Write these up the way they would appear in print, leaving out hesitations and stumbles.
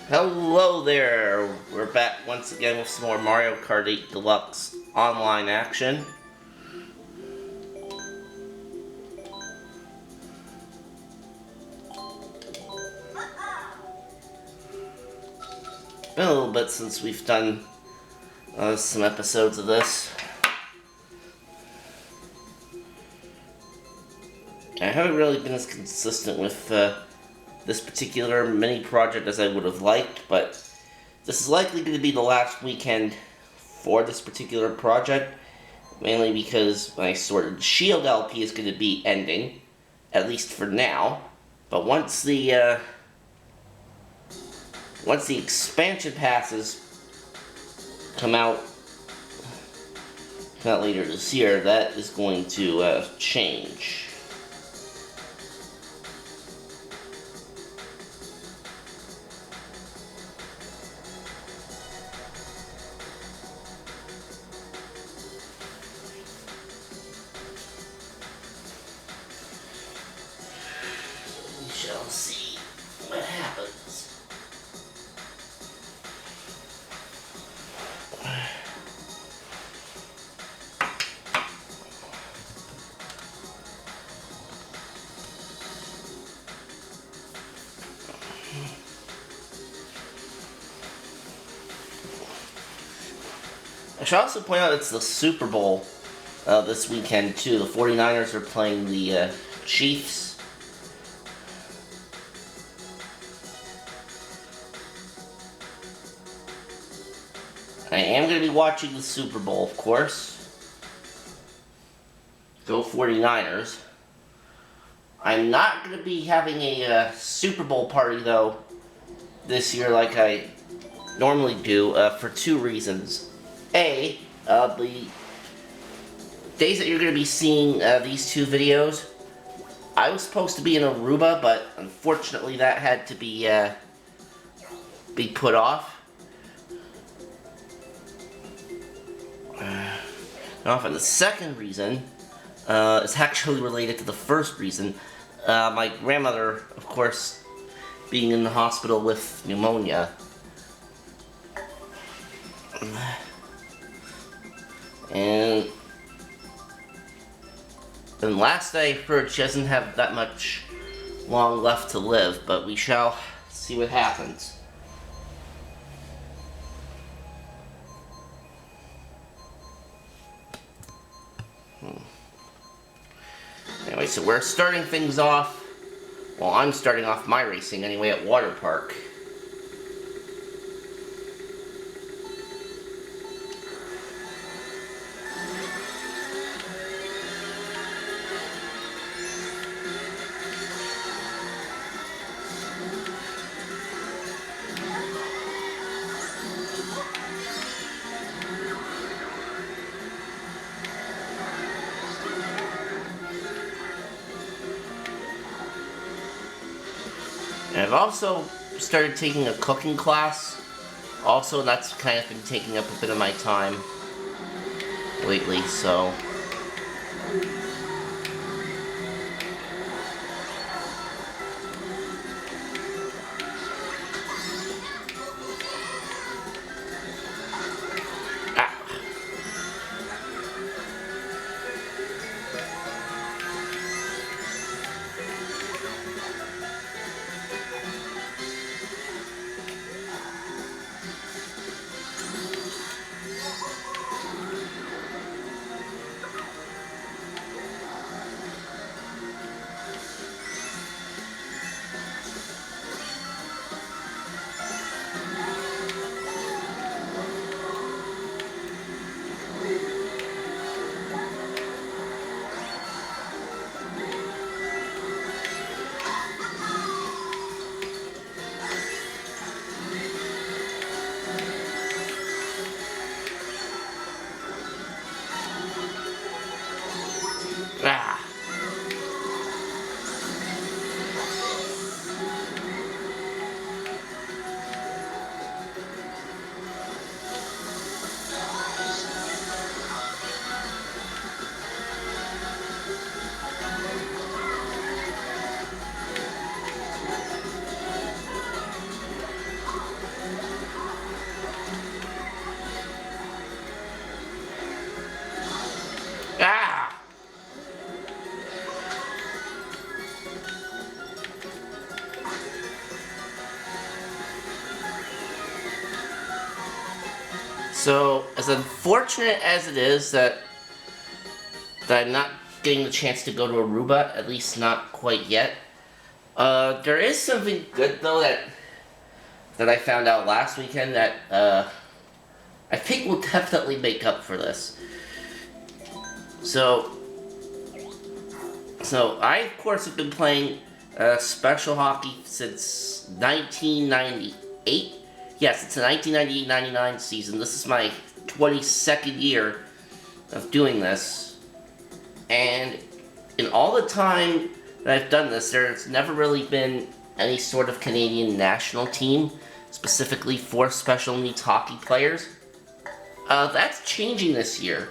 Hello there! We're back once again with some more Mario Kart 8 Deluxe online action. Been a little bit since we've done some episodes of this. I haven't really been as consistent with this particular mini project as I would have liked, but this is likely going to be the last weekend for this particular project, mainly because my Sword and Shield LP is going to be ending, at least for now. But once the expansion passes come out later this year, that is going to change. We shall see what happens. I should also point out it's the Super Bowl this weekend too. The 49ers are playing the Chiefs. I am going to be watching the Super Bowl, of course. Go 49ers. I'm not going to be having a Super Bowl party, though, this year like I normally do, for two reasons. A, the days that you're going to be seeing these two videos, I was supposed to be in Aruba, but unfortunately that had to be put off. And the second reason is actually related to the first reason. My grandmother, of course, being in the hospital with pneumonia. And last I heard, she doesn't have that much long left to live, but we shall see what happens. Anyway, so we're starting things off, well, I'm starting off my racing anyway at Water Park. And I've also started taking a cooking class. Also, that's kind of been taking up a bit of my time lately, so. So, as unfortunate as it is that I'm not getting the chance to go to Aruba, at least not quite yet, there is something good though that I found out last weekend that I think will definitely make up for this. So I of course have been playing special hockey since 1998. Yes, it's the 1998-99 season. This is my 22nd year of doing this. And in all the time that I've done this, there's never really been any sort of Canadian national team, specifically for special needs hockey players. That's changing this year,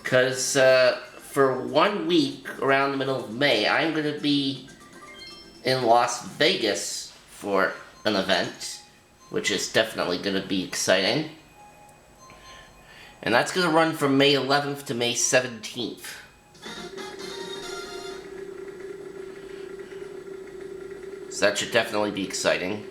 because for 1 week around the middle of May, I'm going to be in Las Vegas for an event, which is definitely going to be exciting. And that's going to run from May 11th to May 17th. So that should definitely be exciting.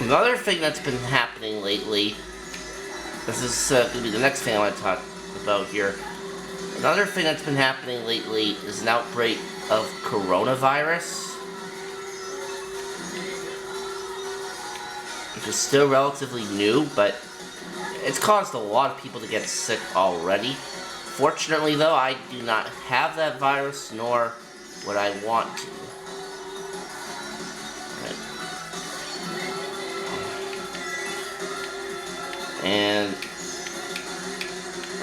Another thing that's been happening lately, this is going to be the next thing I want to talk about here. Another thing that's been happening lately is an outbreak of coronavirus, which is still relatively new, but it's caused a lot of people to get sick already. Fortunately though, I do not have that virus, nor would I want to. And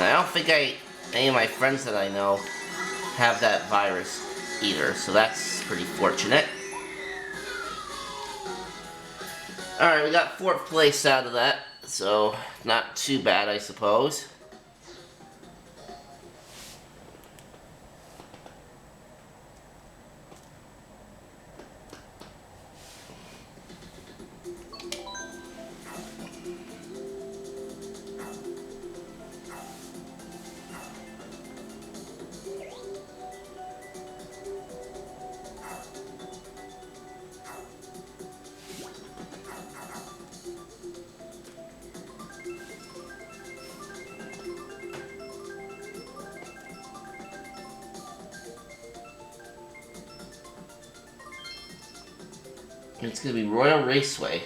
I don't think any of my friends that I know have that virus either, so that's pretty fortunate. Alright, we got 4th place out of that, so not too bad, I suppose. It's going to be Royal Raceway.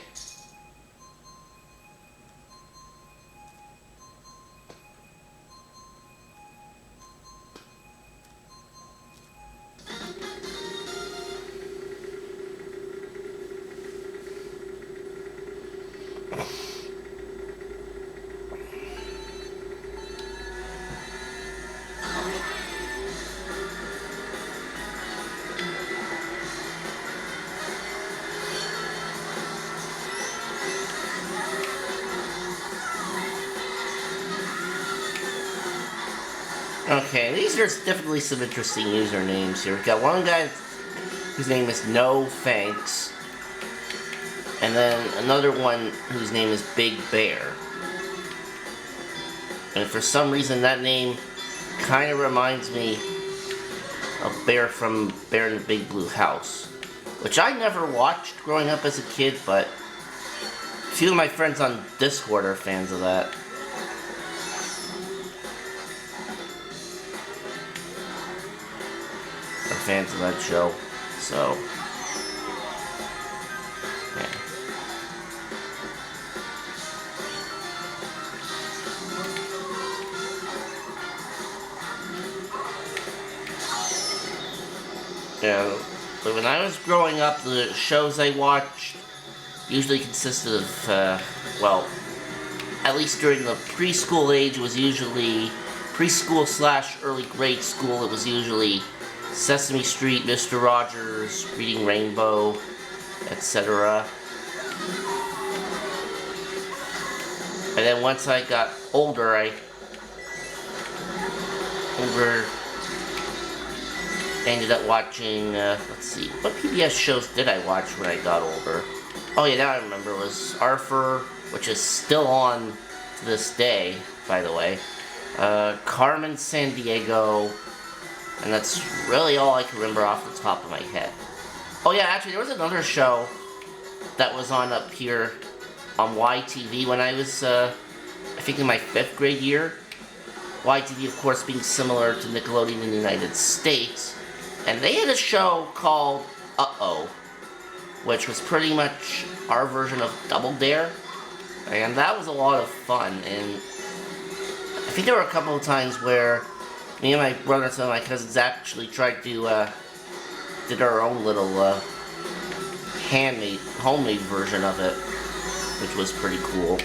Okay, these are definitely some interesting usernames here. We've got one guy whose name is No Thanks, and then another one whose name is Big Bear. And for some reason that name kind of reminds me of Bear from Bear in the Big Blue House, which I never watched growing up as a kid, but few of my friends on Discord are fans of that. Are fans of that show. So, yeah. Yeah, but when I was growing up, the shows I watched usually consisted of, well, at least during the preschool age, it was usually preschool / early grade school, it was usually Sesame Street, Mr. Rogers, Reading Rainbow, etc. And then once I got older, ended up watching, let's see, what PBS shows did I watch when I got older? Oh yeah, now I remember, it was Arthur, which is still on to this day, by the way. Carmen Sandiego, and that's really all I can remember off the top of my head. Oh yeah, actually there was another show that was on up here on YTV when I was, I think in my 5th grade year. YTV, of course, being similar to Nickelodeon in the United States. And they had a show called Uh-Oh, which was pretty much our version of Double Dare. And that was a lot of fun. And I think there were a couple of times where me and my brother and some of my cousins actually tried to, did our own little, homemade version of it, which was pretty cool.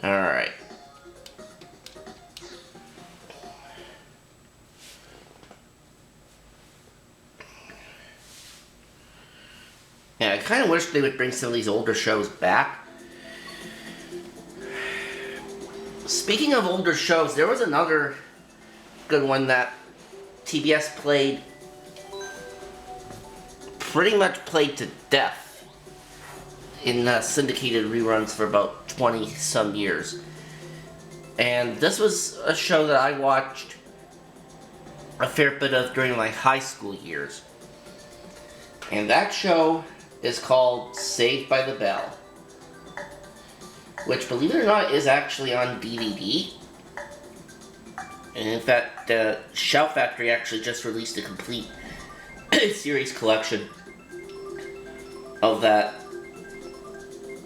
Alright. Yeah, I kind of wish they would bring some of these older shows back. Speaking of older shows, there was another good one that TBS played, pretty much played to death in syndicated reruns for about 20-some years. And this was a show that I watched a fair bit of during my high school years. And that show is called Saved by the Bell, which, believe it or not, is actually on DVD. And in fact, Shout Factory actually just released a complete series collection of that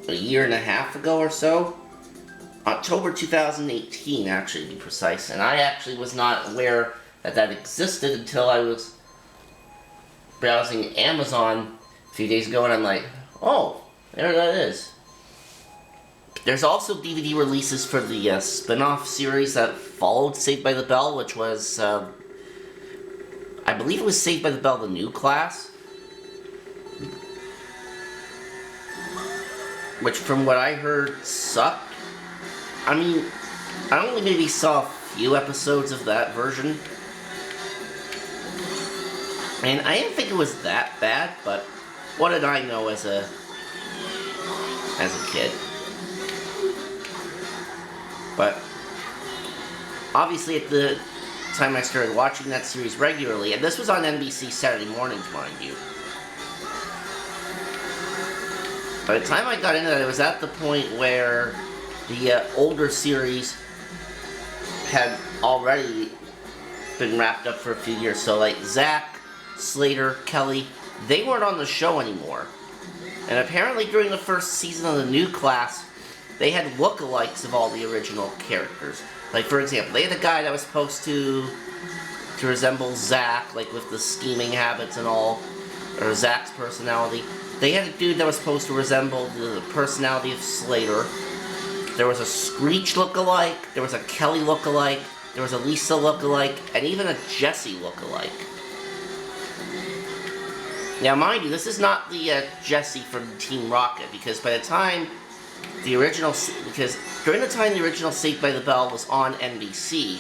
a year and a half ago or so. October 2018, actually, to be precise. And I actually was not aware that that existed until I was browsing Amazon a few days ago, and I'm like, oh, there that is. There's also DVD releases for the spin-off series that followed Saved by the Bell, which was, I believe it was Saved by the Bell, the New Class. Which, from what I heard, sucked. I mean, I only maybe saw a few episodes of that version. And I didn't think it was that bad, but what did I know as a kid? But obviously at the time I started watching that series regularly, and this was on NBC Saturday mornings, mind you. By the time I got into that, it was at the point where the older series had already been wrapped up for a few years. So like Zach, Slater, Kelly, they weren't on the show anymore. And apparently during the first season of the New Class, they had lookalikes of all the original characters. Like, for example, they had a guy that was supposed to resemble Zach, like with the scheming habits and all, or Zach's personality. They had a dude that was supposed to resemble the personality of Slater. There was a Screech lookalike, there was a Kelly lookalike, there was a Lisa lookalike, and even a Jessie lookalike. Now, mind you, this is not the Jessie from Team Rocket, because by the time the original, because during the time the original Saved by the Bell was on NBC,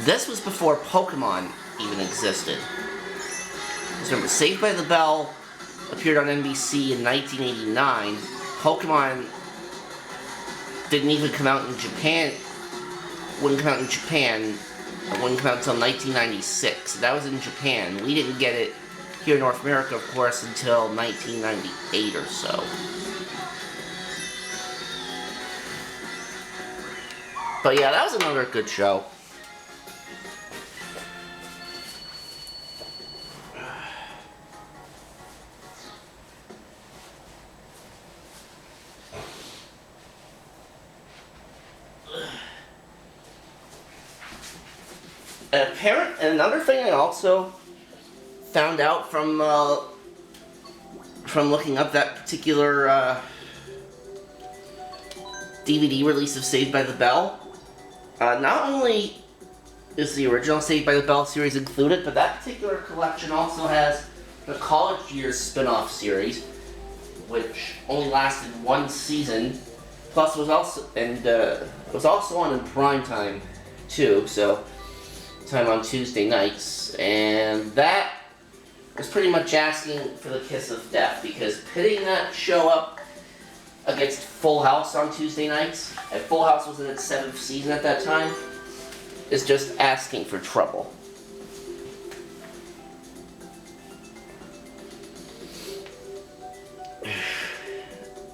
this was before Pokemon even existed. Because remember, Saved by the Bell appeared on NBC in 1989. Pokemon didn't even come out in Japan. Wouldn't come out in Japan. It wouldn't come out until 1996. That was in Japan. We didn't get it here in North America, of course, until 1998 or so. But yeah, that was another good show. Another thing I also found out from looking up that particular DVD release of Saved by the Bell, not only is the original Saved by the Bell series included, but that particular collection also has the College Years spin-off series, which only lasted one season. Plus, was also on in prime time too. So, time on Tuesday nights, and that was pretty much asking for the kiss of death, because pitting that show up against Full House on Tuesday nights, and Full House was in its 7th season at that time, is just asking for trouble.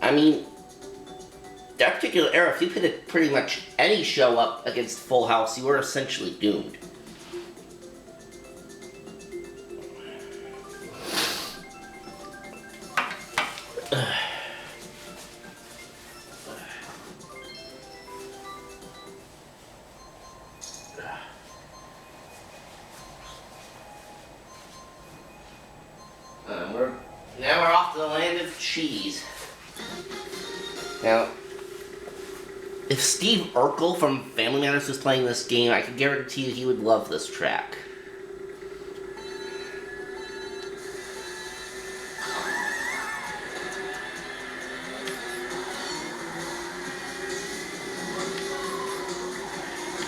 I mean, that particular era, if you pitted pretty much any show up against Full House, you were essentially doomed. Now we're off to the land of cheese. Now, if Steve Urkel from Family Matters was playing this game, I can guarantee you he would love this track.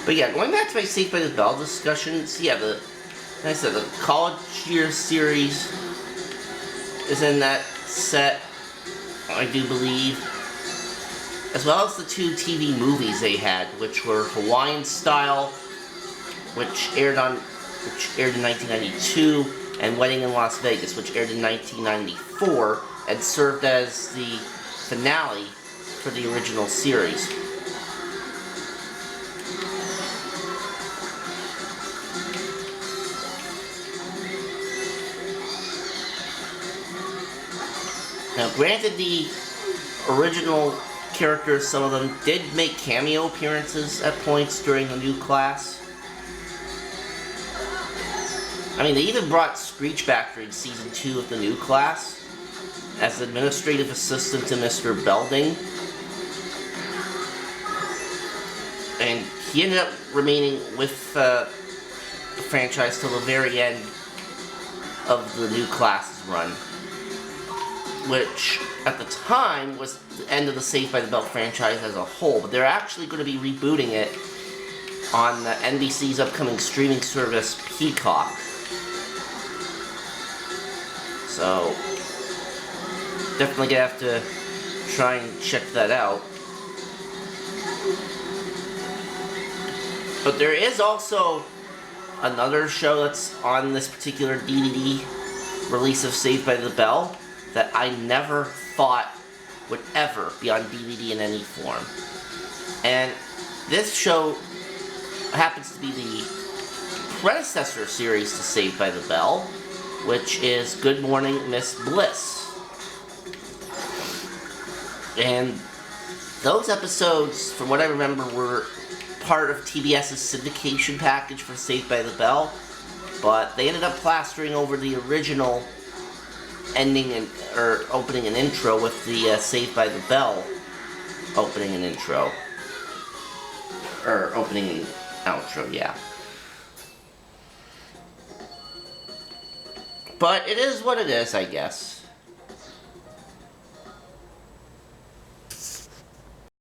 But yeah, going back to my Saved by the Bell discussions, yeah, like I said, the College Years series is in that set, I do believe, as well as the 2 TV movies they had, which were Hawaiian Style, which aired in 1992, and Wedding in Las Vegas, which aired in 1994, and served as the finale for the original series. Now, granted, the original characters, some of them did make cameo appearances at points during the new class. I mean, they even brought Screech back during Season 2 of the new class as administrative assistant to Mr. Belding. And he ended up remaining with the franchise till the very end of the new class's run, which at the time was the end of the Saved by the Bell franchise as a whole, but they're actually going to be rebooting it on NBC's upcoming streaming service, Peacock. So, definitely gonna have to try and check that out. But there is also another show that's on this particular DVD release of Saved by the Bell that I never thought would ever be on DVD in any form. And this show happens to be the predecessor series to Saved by the Bell, which is Good Morning Miss Bliss. And those episodes, from what I remember, were part of TBS's syndication package for Saved by the Bell, but they ended up plastering over the original ending or opening and intro with the Saved by the Bell opening and intro. Or opening and outro, yeah. But it is what it is, I guess.